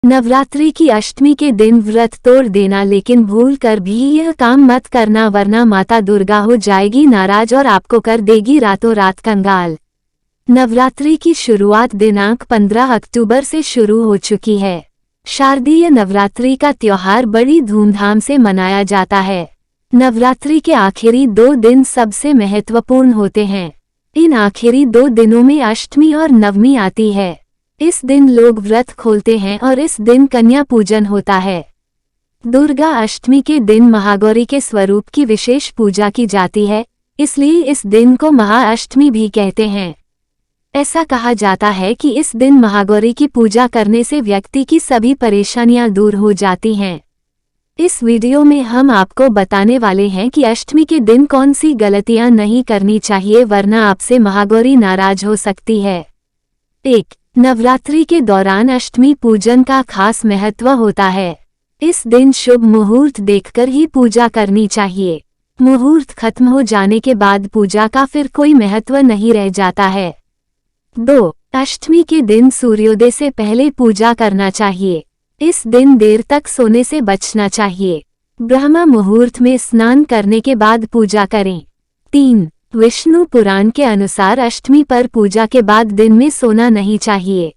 नवरात्रि की अष्टमी के दिन व्रत तोड़ देना, लेकिन भूल कर भी यह काम मत करना वरना माता दुर्गा हो जाएगी नाराज और आपको कर देगी रातों रात कंगाल। नवरात्रि की शुरुआत दिनांक 15 अक्टूबर से शुरू हो चुकी है। शारदीय नवरात्रि का त्योहार बड़ी धूमधाम से मनाया जाता है। नवरात्रि के आखिरी 2 दिन सबसे महत्वपूर्ण होते हैं। इन आखिरी 2 दिनों में अष्टमी और नवमी आती है। इस दिन लोग व्रत खोलते हैं और इस दिन कन्या पूजन होता है। दुर्गा अष्टमी के दिन महागौरी के स्वरूप की विशेष पूजा की जाती है, इसलिए इस दिन को महाअष्टमी भी कहते हैं। ऐसा कहा जाता है कि इस दिन महागौरी की पूजा करने से व्यक्ति की सभी परेशानियां दूर हो जाती हैं। इस वीडियो में हम आपको बताने वाले हैं कि अष्टमी के दिन कौन सी गलतियां नहीं करनी चाहिए वरना आपसे महागौरी नाराज हो सकती है। 1. नवरात्रि के दौरान अष्टमी पूजन का खास महत्व होता है। इस दिन शुभ मुहूर्त देखकर ही पूजा करनी चाहिए। मुहूर्त खत्म हो जाने के बाद पूजा का फिर कोई महत्व नहीं रह जाता है। 2. अष्टमी के दिन सूर्योदय से पहले पूजा करना चाहिए। इस दिन देर तक सोने से बचना चाहिए। ब्रह्म मुहूर्त में स्नान करने के बाद पूजा करें। 3. विष्णु पुराण के अनुसार अष्टमी पर पूजा के बाद दिन में सोना नहीं चाहिए।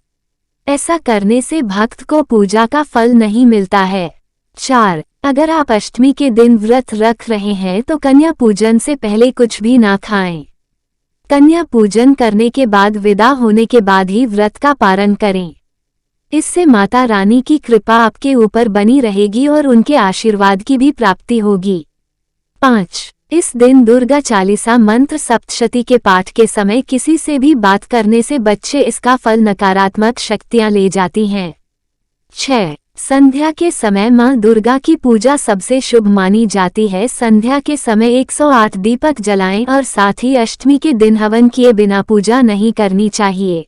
ऐसा करने से भक्त को पूजा का फल नहीं मिलता है। 4. अगर आप अष्टमी के दिन व्रत रख रहे हैं तो कन्या पूजन से पहले कुछ भी ना खाएं। कन्या पूजन करने के बाद विदा होने के बाद ही व्रत का पारण करें। इससे माता रानी की कृपा आपके ऊपर बनी रहेगी और उनके आशीर्वाद की भी प्राप्ति होगी। 5. इस दिन दुर्गा चालीसा मंत्र सप्तशती के पाठ के समय किसी से भी बात करने से बच्चे इसका फल नकारात्मक शक्तियां ले जाती हैं। 6. संध्या के समय मां दुर्गा की पूजा सबसे शुभ मानी जाती है। संध्या के समय 108 दीपक जलाएं और साथ ही अष्टमी के दिन हवन किए बिना पूजा नहीं करनी चाहिए।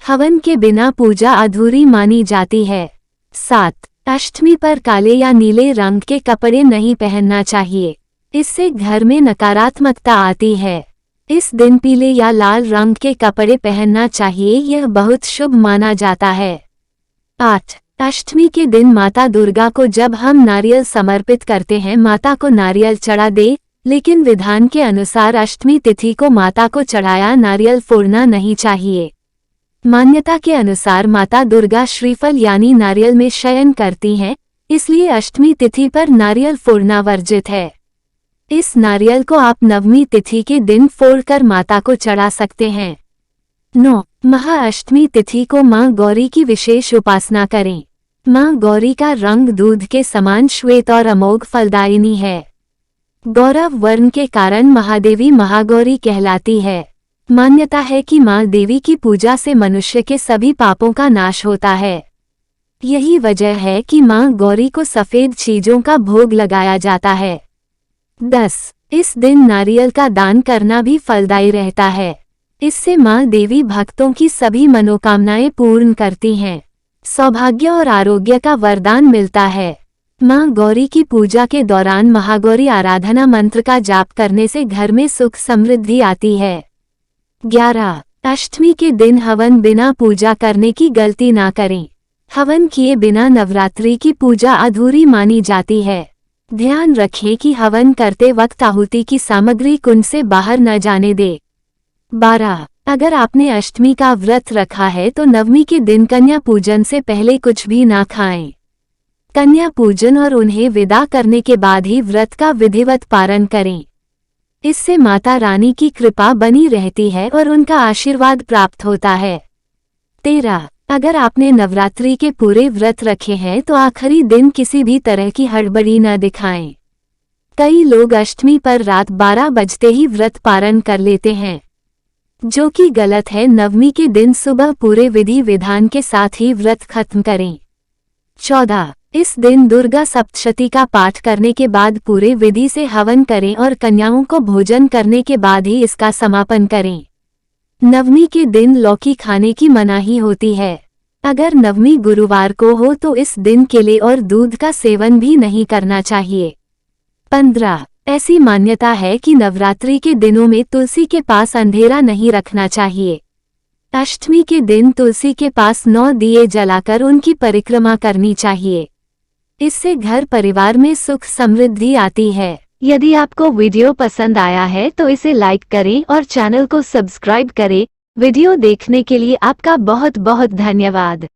हवन के बिना पूजा अधूरी मानी जाती है। 7. अष्टमी पर काले या नीले रंग के कपड़े नहीं पहनना चाहिए। इससे घर में नकारात्मकता आती है। इस दिन पीले या लाल रंग के कपड़े पहनना चाहिए, यह बहुत शुभ माना जाता है। 8. अष्टमी के दिन माता दुर्गा को जब हम नारियल समर्पित करते हैं माता को नारियल चढ़ा दे, लेकिन विधान के अनुसार अष्टमी तिथि को माता को चढ़ाया नारियल फोड़ना नहीं चाहिए। मान्यता के अनुसार माता दुर्गा श्रीफल यानी नारियल में शयन करती हैं, इसलिए अष्टमी तिथि पर नारियल फोड़ना वर्जित है। इस नारियल को आप नवमी तिथि के दिन फोड़कर माता को चढ़ा सकते हैं। 9. महाअष्टमी तिथि को मां गौरी की विशेष उपासना करें। मां गौरी का रंग दूध के समान श्वेत और अमोघ फलदायिनी है। गौरव वर्ण के कारण महादेवी महागौरी कहलाती है। मान्यता है कि मां देवी की पूजा से मनुष्य के सभी पापों का नाश होता है। यही वजह है कि मां गौरी को सफेद चीजों का भोग लगाया जाता है। 10. इस दिन नारियल का दान करना भी फलदायी रहता है। इससे मां देवी भक्तों की सभी मनोकामनाएं पूर्ण करती हैं। सौभाग्य और आरोग्य का वरदान मिलता है। मां गौरी की पूजा के दौरान महागौरी आराधना मंत्र का जाप करने से घर में सुख समृद्धि आती है। 11. अष्टमी के दिन हवन बिना पूजा करने की गलती ना करें। हवन किए बिना नवरात्रि की पूजा अधूरी मानी जाती है। ध्यान रखें कि हवन करते वक्त आहुति की सामग्री कुंड से बाहर न जाने दे। 12. अगर आपने अष्टमी का व्रत रखा है तो नवमी के दिन कन्या पूजन से पहले कुछ भी ना खाएं। कन्या पूजन और उन्हें विदा करने के बाद ही व्रत का विधिवत पारण करें। इससे माता रानी की कृपा बनी रहती है और उनका आशीर्वाद प्राप्त होता है। 13. अगर आपने नवरात्रि के पूरे व्रत रखे हैं तो आखिरी दिन किसी भी तरह की हड़बड़ी न दिखाएं। कई लोग अष्टमी पर रात 12 बजते ही व्रत पारण कर लेते हैं, जो कि गलत है। नवमी के दिन सुबह पूरे विधि विधान के साथ ही व्रत खत्म करें। 14. इस दिन दुर्गा सप्तशती का पाठ करने के बाद पूरे विधि से हवन करें और कन्याओं को भोजन करने के बाद ही इसका समापन करें। नवमी के दिन लौकी खाने की मनाही होती है। अगर नवमी गुरुवार को हो तो इस दिन केले और दूध का सेवन भी नहीं करना चाहिए। 15. ऐसी मान्यता है कि नवरात्रि के दिनों में तुलसी के पास अंधेरा नहीं रखना चाहिए। अष्टमी के दिन तुलसी के पास 9 दिए जलाकर उनकी परिक्रमा करनी चाहिए। इससे घर परिवार में सुख समृद्धि आती है। यदि आपको वीडियो पसंद आया है तो इसे लाइक करें और चैनल को सब्सक्राइब करें। वीडियो देखने के लिए आपका बहुत बहुत धन्यवाद।